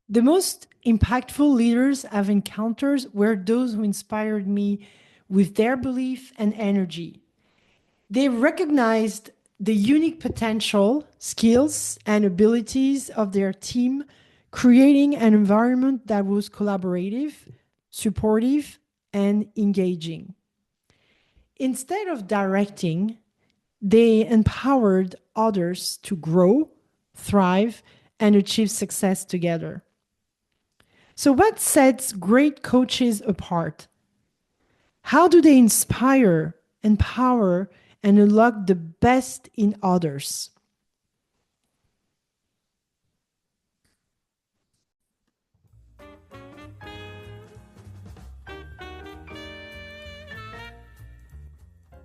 The most impactful leaders I've encountered were those who inspired me with their belief and energy. They recognized the unique potential, skills, and abilities of their team, creating an environment that was collaborative, supportive, and engaging. Instead of directing, they empowered others to grow, thrive, and achieve success together. So, what sets great coaches apart? How do they inspire, empower, and unlock the best in others?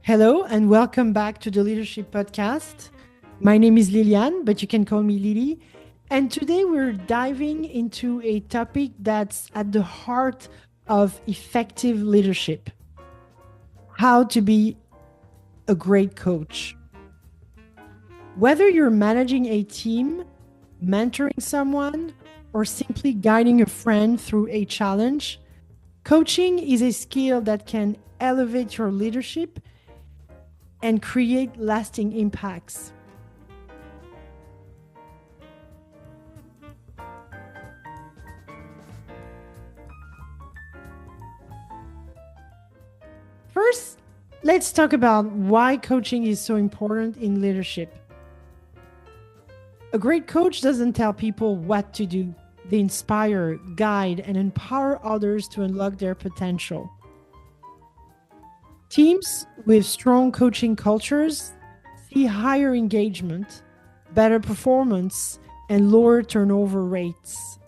Hello, and welcome back to the Leadership Podcast. My name is Liliane, but you can call me Lily. And today we're diving into a topic that's at the heart of effective leadership: how to be a great coach. Whether you're managing a team, mentoring someone, or simply guiding a friend through a challenge, coaching is a skill that can elevate your leadership and create lasting impacts. First, let's talk about why coaching is so important in leadership. A great coach doesn't tell people what to do. They inspire, guide, and empower others to unlock their potential. Teams with strong coaching cultures see higher engagement, better performance, and lower turnover rates.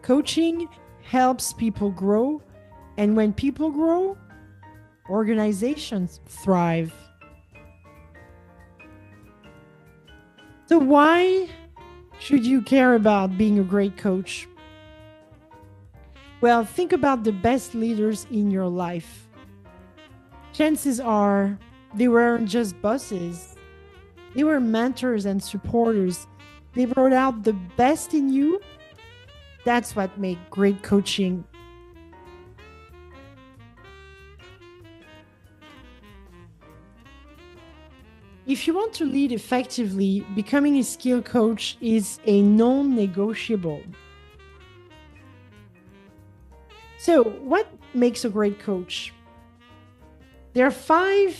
Coaching helps people grow, and when people grow, organizations thrive. So, why should you care about being a great coach? Well, think about the best leaders in your life. Chances are they weren't just bosses, they were mentors and supporters. They brought out the best in you. That's what makes great coaching. If you want to lead effectively, becoming a skill coach is a non negotiable. So, what makes a great coach? There are five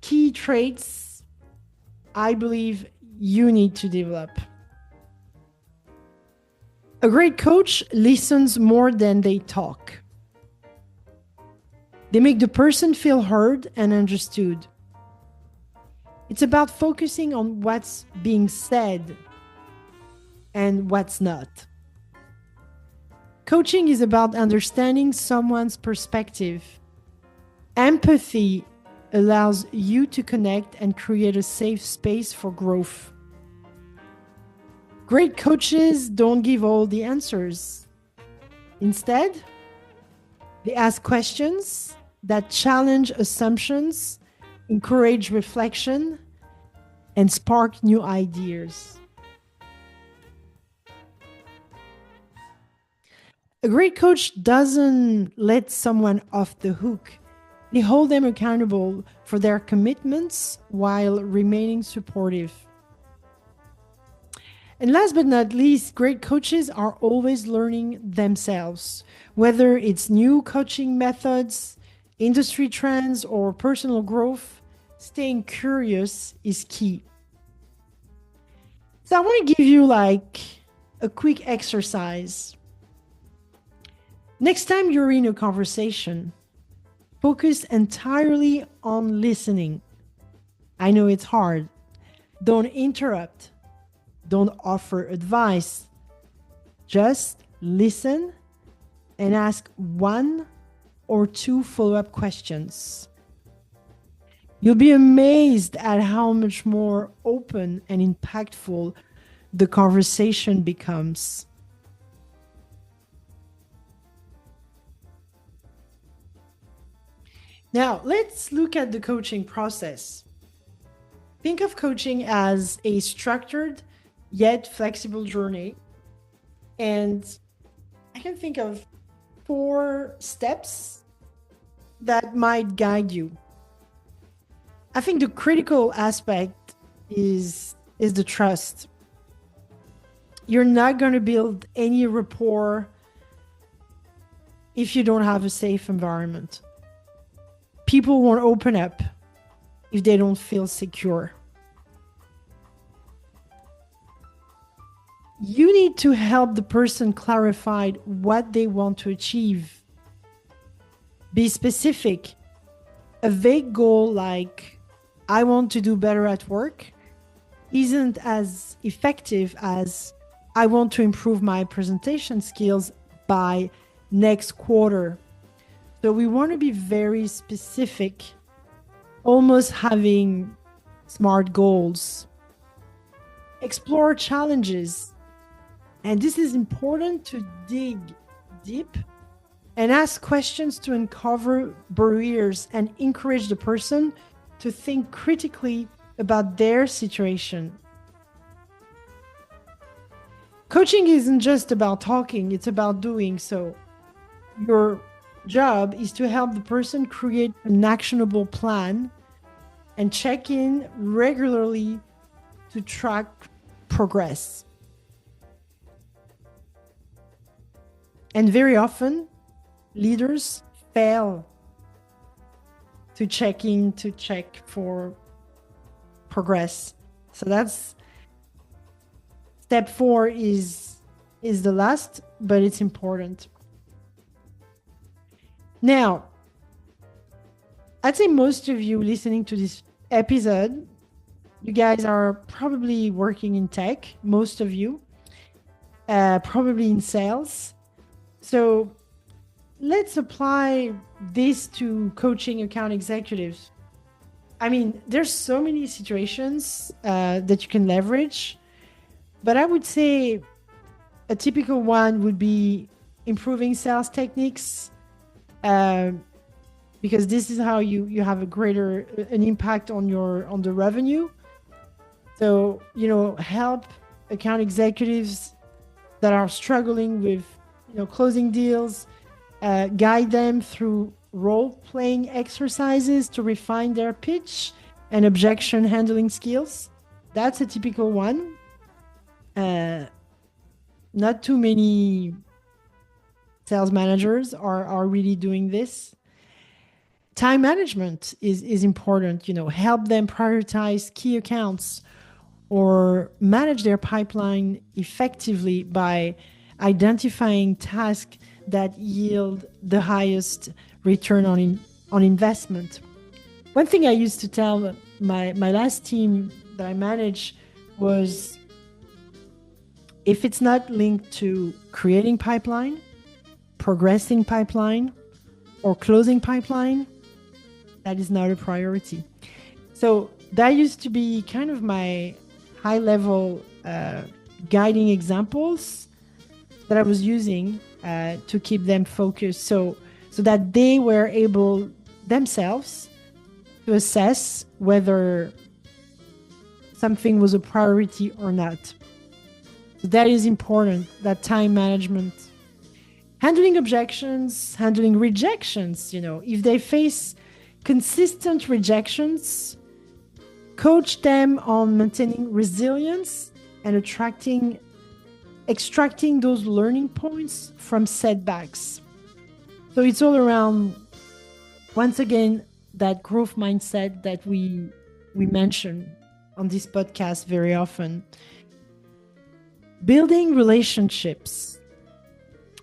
key traits I believe you need to develop. A great coach listens more than they talk. They make the person feel heard and understood. It's about focusing on what's being said and what's not. Coaching is about understanding someone's perspective. Empathy allows you to connect and create a safe space for growth. Great coaches don't give all the answers. Instead, they ask questions that challenge assumptions, encourage reflection, and spark new ideas. A great coach doesn't let someone off the hook. They hold them accountable for their commitments while remaining supportive. And last but not least, great coaches are always learning themselves, whether it's new coaching methods, industry trends, or personal growth. Staying curious is key. So I want to give you like a quick exercise. Next time you're in a conversation, focus entirely on listening. I know it's hard. Don't interrupt. Don't offer advice. Just listen and ask one or two follow-up questions. You'll be amazed at how much more open and impactful the conversation becomes. Now, let's look at the coaching process. Think of coaching as a structured yet flexible journey. And I can think of 4 steps that might guide you. I think the critical aspect is the trust. You're not going to build any rapport if you don't have a safe environment. People won't open up if they don't feel secure. You need to help the person clarify what they want to achieve. Be specific. A vague goal like, I want to do better at work, isn't as effective as, I want to improve my presentation skills by next quarter. So we want to be very specific, almost having SMART goals. Explore challenges. And this is important, to dig deep and ask questions to uncover barriers and encourage the person to think critically about their situation. Coaching isn't just about talking, it's about doing. So your job is to help the person create an actionable plan and check in regularly to track progress. And very often, leaders fail to check in, to check for progress. So that's step 4 is the last, but it's important. Now, I'd say most of you listening to this episode, you guys are probably working in tech, most of you, probably in sales. So let's apply this to coaching account executives. I mean, there's so many situations that you can leverage, but I would say a typical one would be improving sales techniques, because this is how you have an impact on the revenue. So, help account executives that are struggling with, closing deals, guide them through role-playing exercises to refine their pitch and objection handling skills. That's a typical one. Not too many sales managers are really doing this. Time management is important. Help them prioritize key accounts or manage their pipeline effectively by identifying tasks that yield the highest return on investment. One thing I used to tell my last team that I managed was, if it's not linked to creating pipeline, progressing pipeline, or closing pipeline, that is not a priority. So that used to be kind of my high-level guiding examples that I was using to keep them focused, so that they were able themselves to assess whether something was a priority or not. So that is important, that time management. Handling objections, handling rejections, if they face consistent rejections, coach them on maintaining resilience and extracting those learning points from setbacks. So it's all around, once again, that growth mindset that we mention on this podcast very often. Building relationships.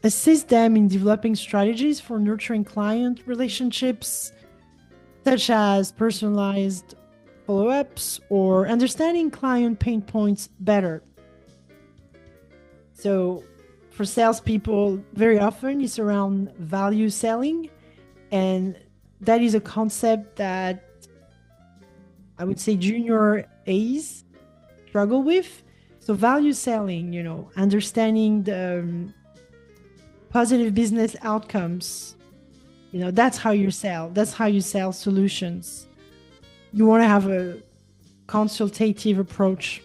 Assist them in developing strategies for nurturing client relationships, such as personalized follow-ups or understanding client pain points better. So for salespeople, very often it's around value selling, and that is a concept that I would say junior A's struggle with. So value selling, understanding the positive business outcomes, that's how you sell. That's how you sell solutions. You want to have a consultative approach.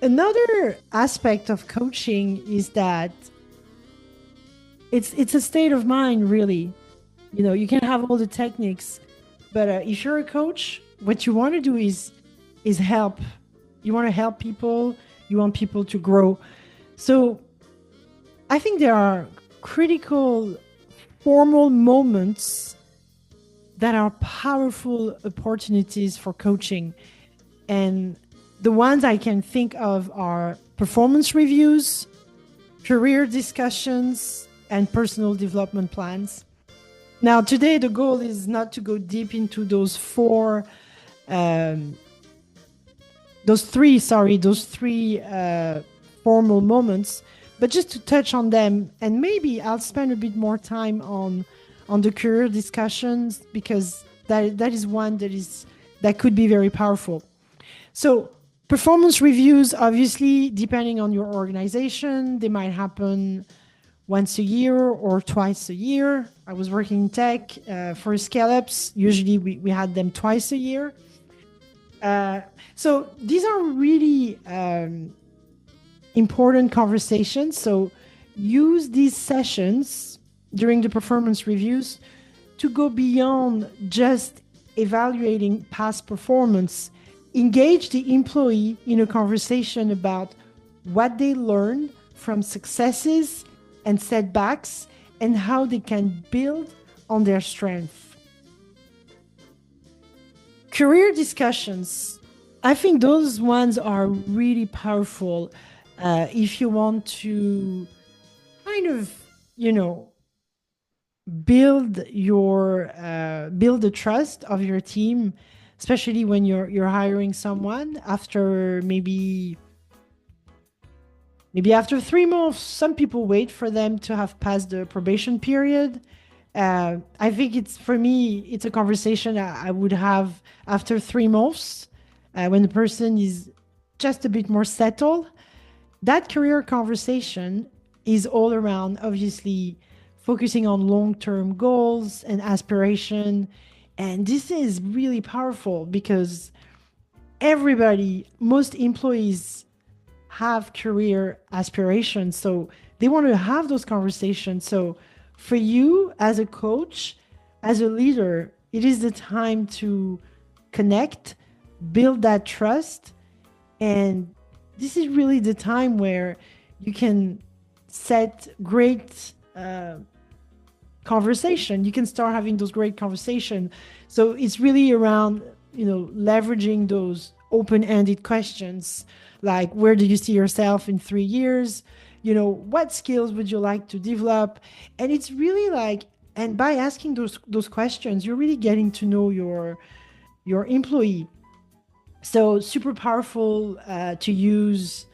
Another aspect of coaching is that it's a state of mind, really. You can have all the techniques, but if you're a coach, what you want to do is help. You want to help people. You want people to grow. So I think there are critical formal moments that are powerful opportunities for coaching. And the ones I can think of are performance reviews, career discussions, and personal development plans. Now, today, the goal is not to go deep into um, those three formal moments, but just to touch on them. And maybe I'll spend a bit more time on the career discussions, because that is one that could be very powerful. So performance reviews, obviously, depending on your organization, they might happen once a year or twice a year. I was working in tech for scale-ups. Usually we had them twice a year. So these are really important conversations. So use these sessions during the performance reviews to go beyond just evaluating past performance. Engage the employee in a conversation about what they learned from successes and setbacks and how they can build on their strength. Career discussions, I think those ones are really powerful if you want to kind of, build the trust of your team, especially when you're hiring someone after maybe after 3 months. Some people wait for them to have passed the probation period. I think for me, it's a conversation I would have after 3 months, when the person is just a bit more settled. That career conversation is all around, obviously, focusing on long-term goals and aspiration. And this is really powerful because most employees have career aspirations. So they want to have those conversations. So for you as a coach, as a leader, it is the time to connect, build that trust. And this is really the time where you can set great conversation. You can start having those great conversation. So it's really around, leveraging those open-ended questions, like where do you see yourself in 3 years? What skills would you like to develop? And it's really like, and by asking those questions, you're really getting to know your employee. So super powerful to use.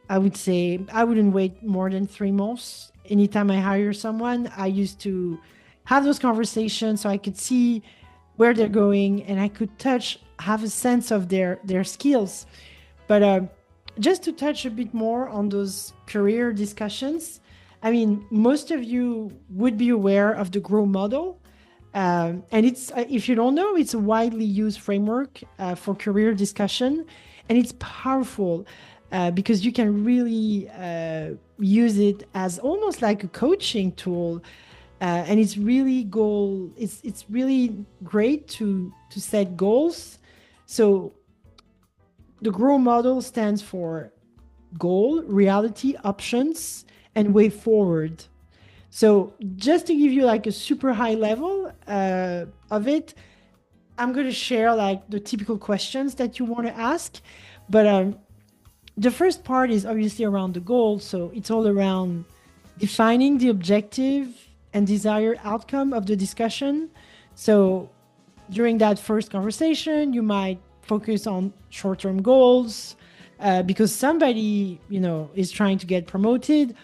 I would say I wouldn't wait more than 3 months. Anytime I hire someone, I used to have those conversations so I could see where they're going and I could have a sense of their skills. But just to touch a bit more on those career discussions, I mean, most of you would be aware of the GROW model. And it's, if you don't know, it's a widely used framework for career discussion. And it's powerful because you can really use it as almost like a coaching tool. And it's really it's really great to set goals. So the GROW model stands for goal, reality, options, and way forward. So just to give you like a super high level of it, I'm going to share like the typical questions that you want to ask. But the first part is obviously around the goal. So it's all around defining the objective and desired outcome of the discussion. So during that first conversation, you might focus on short-term goals because somebody, is trying to get promoted.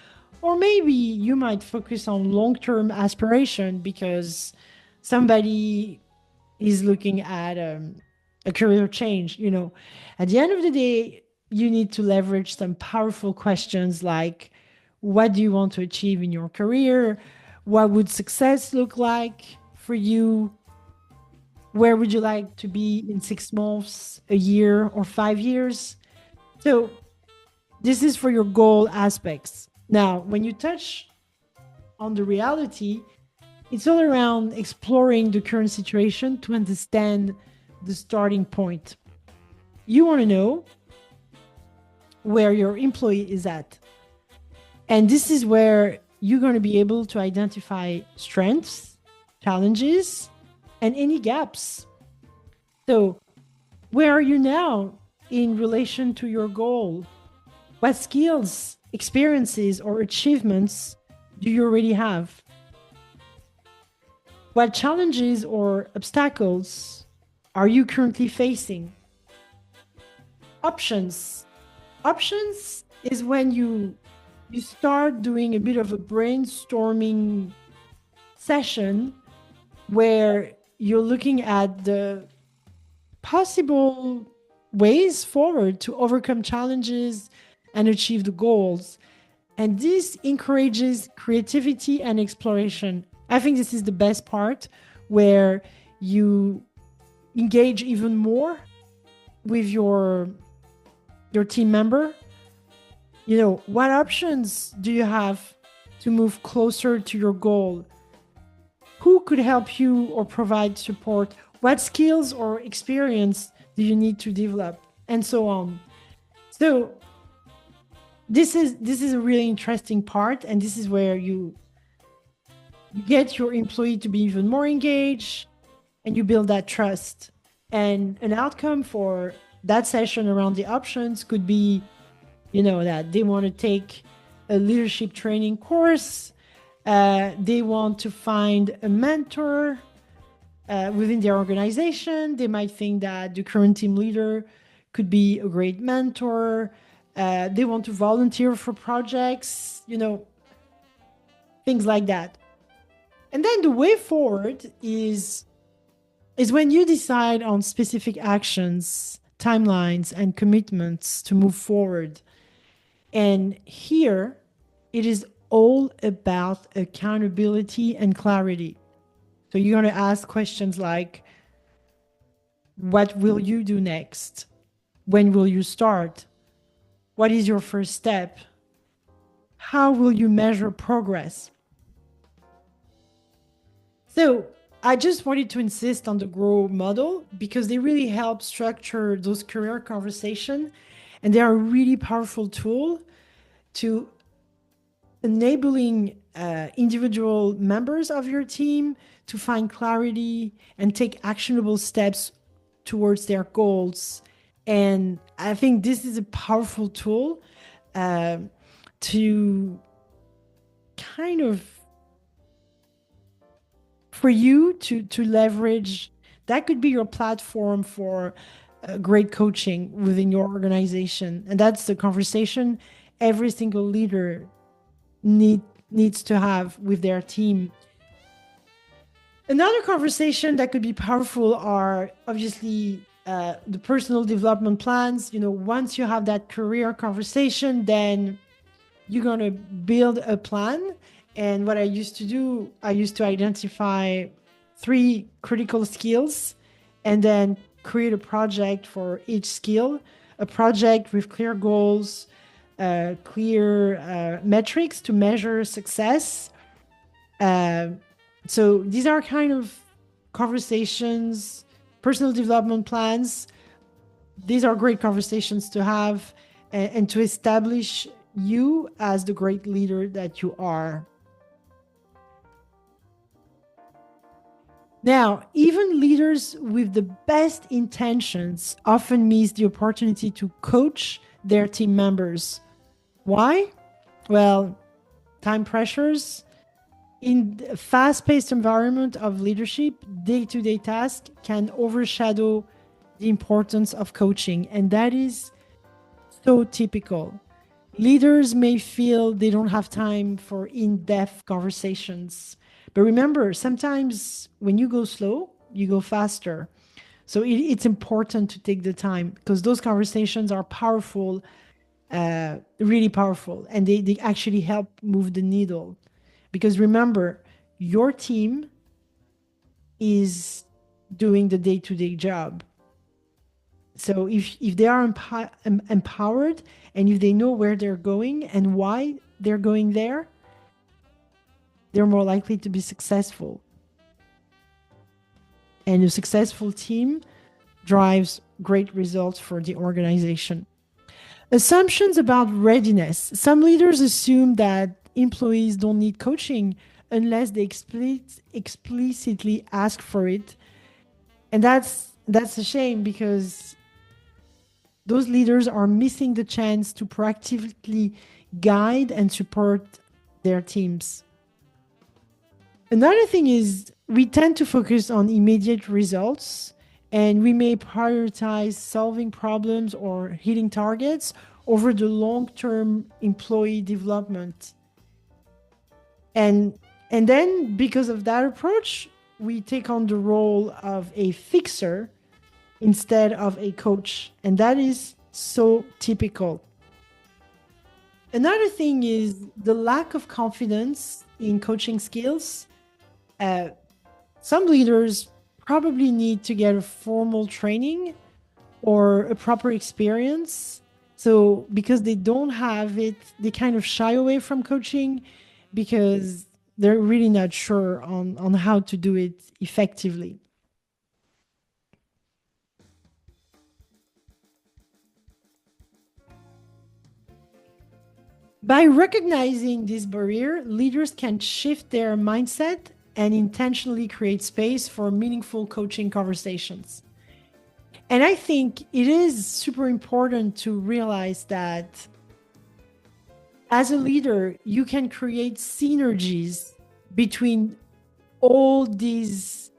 Or maybe you might focus on long-term aspiration because somebody is looking at a career change. At the end of the day, you need to leverage some powerful questions like, what do you want to achieve in your career? What would success look like for you? Where would you like to be in 6 months, a year, or 5 years? So This is for your goal aspects. Now, when you touch on the reality, it's all around exploring the current situation to understand the starting point. You want to know where your employee is at. And this is where you're going to be able to identify strengths, challenges, and any gaps. So, where are you now in relation to your goal? What skills, experiences, or achievements do you already have? What challenges or obstacles are you currently facing? Options. Options is when you start doing a bit of a brainstorming session where you're looking at the possible ways forward to overcome challenges and achieve the goals. And this encourages creativity and exploration. I think this is the best part where you engage even more with your team member. You know, what options do you have to move closer to your goal? Who could help you or provide support? What skills or experience do you need to develop? And so on. So this is a really interesting part, and this is where you get your employee to be even more engaged and you build that trust. And an outcome for that session around the options could be, that they want to take a leadership training course. They want to find a mentor within their organization. They might think that the current team leader could be a great mentor. They want to volunteer for projects, things like that. And then the way forward is when you decide on specific actions, timelines, and commitments to move forward. And here, it is all about accountability and clarity. So you're going to ask questions like, what will you do next? When will you start? What is your first step? How will you measure progress? So I just wanted to insist on the GROW model because they really help structure those career conversations, and they are a really powerful tool to enabling individual members of your team to find clarity and take actionable steps towards their goals. And I think this is a powerful tool to kind of for you to leverage. That could be your platform for great coaching within your organization. And that's the conversation every single leader needs to have with their team. Another conversation that could be powerful are obviously the personal development plans. Once you have that career conversation, then you're going to build a plan. And what I used to do, I used to identify 3 critical skills and then create a project for each skill, a project with clear goals, clear metrics to measure success. So these are kind of conversations, personal development plans. These are great conversations to have and to establish you as the great leader that you are. Now, even leaders with the best intentions often miss the opportunity to coach their team members. Why? Well, time pressures. In a fast-paced environment of leadership, day-to-day tasks can overshadow the importance of coaching, and that is so typical. Leaders may feel they don't have time for in-depth conversations. But remember, sometimes when you go slow, you go faster. So it's important to take the time because those conversations are powerful, really powerful, and they actually help move the needle. Because remember, your team is doing the day-to-day job. So if they are empowered, and if they know where they're going and why they're going there, they're more likely to be successful. And a successful team drives great results for the organization. Assumptions about readiness. Some leaders assume that employees don't need coaching unless they explicitly ask for it. And that's a shame, because those leaders are missing the chance to proactively guide and support their teams. Another thing is, we tend to focus on immediate results, and we may prioritize solving problems or hitting targets over the long-term employee development. And then, because of that approach, we take on the role of a fixer instead of a coach. And that is so typical. Another thing is the lack of confidence in coaching skills. Some leaders probably need to get a formal training or a proper experience. So because they don't have it, they kind of shy away from coaching because they're really not sure on how to do it effectively. By recognizing this barrier, leaders can shift their mindset and intentionally create space for meaningful coaching conversations. And I think it is super important to realize that as a leader, you can create synergies between all these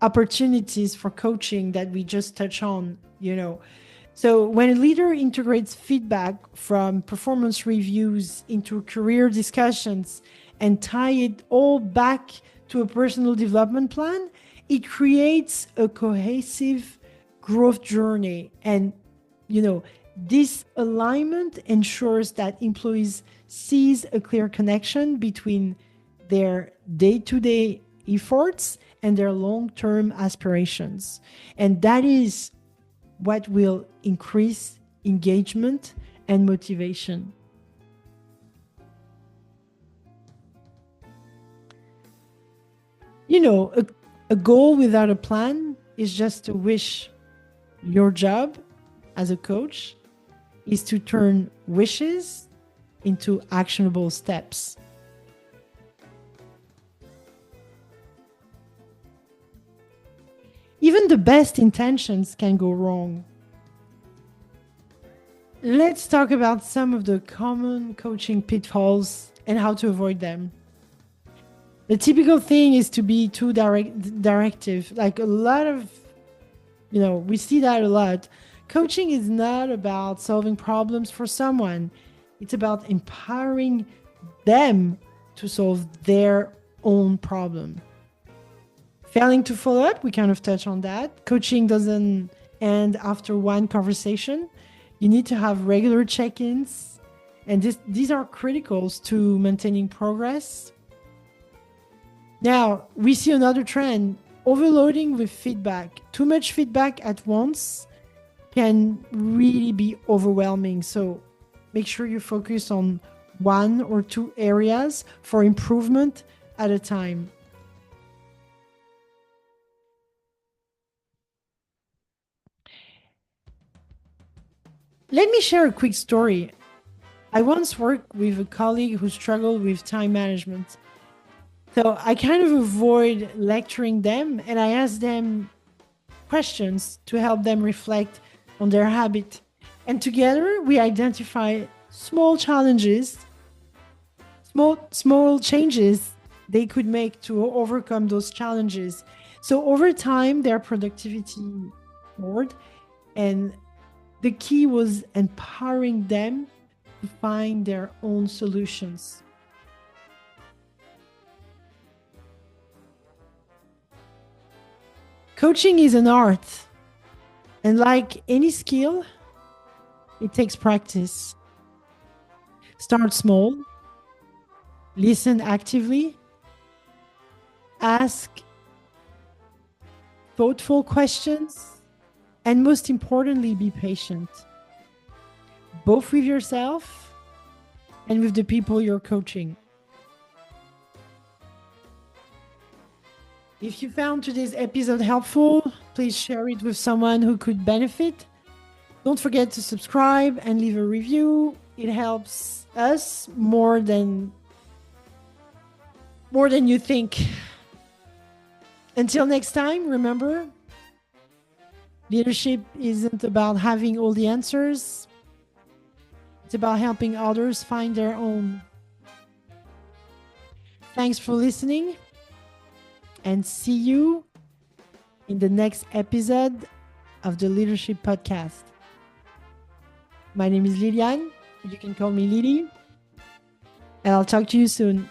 opportunities for coaching that we just touched on. So when a leader integrates feedback from performance reviews into career discussions and tie it all back to a personal development plan, it creates a cohesive growth journey. And, this alignment ensures that employees sees a clear connection between their day-to-day efforts and their long-term aspirations. And that is what will increase engagement and motivation. A goal without a plan is just a wish. Your job as a coach is to turn wishes into actionable steps. Even the best intentions can go wrong. Let's talk about some of the common coaching pitfalls and how to avoid them. The typical thing is to be too directive. Like a lot of, we see that a lot. Coaching is not about solving problems for someone. It's about empowering them to solve their own problem. Failing to follow up, we kind of touch on that. Coaching doesn't end after one conversation. You need to have regular check-ins, and these are critical to maintaining progress. Now, we see another trend, overloading with feedback. Too much feedback at once can really be overwhelming. So make sure you focus on one or two areas for improvement at a time. Let me share a quick story. I once worked with a colleague who struggled with time management. So I kind of avoid lecturing them, and I ask them questions to help them reflect on their habit. And together we identify small challenges, small changes they could make to overcome those challenges. So over time, their productivity soared, and the key was empowering them to find their own solutions. Coaching is an art, and like any skill, it takes practice. Start small, listen actively, ask thoughtful questions, And most importantly, be patient, both with yourself and with the people you're coaching. If you found today's episode helpful, please share it with someone who could benefit. Don't forget to subscribe and leave a review. It helps us more than you think. Until next time, remember, leadership isn't about having all the answers. It's about helping others find their own. Thanks for listening, and see you in the next episode of the Leadership Podcast. My name is Liliane. You can call me Lily, and I'll talk to you soon.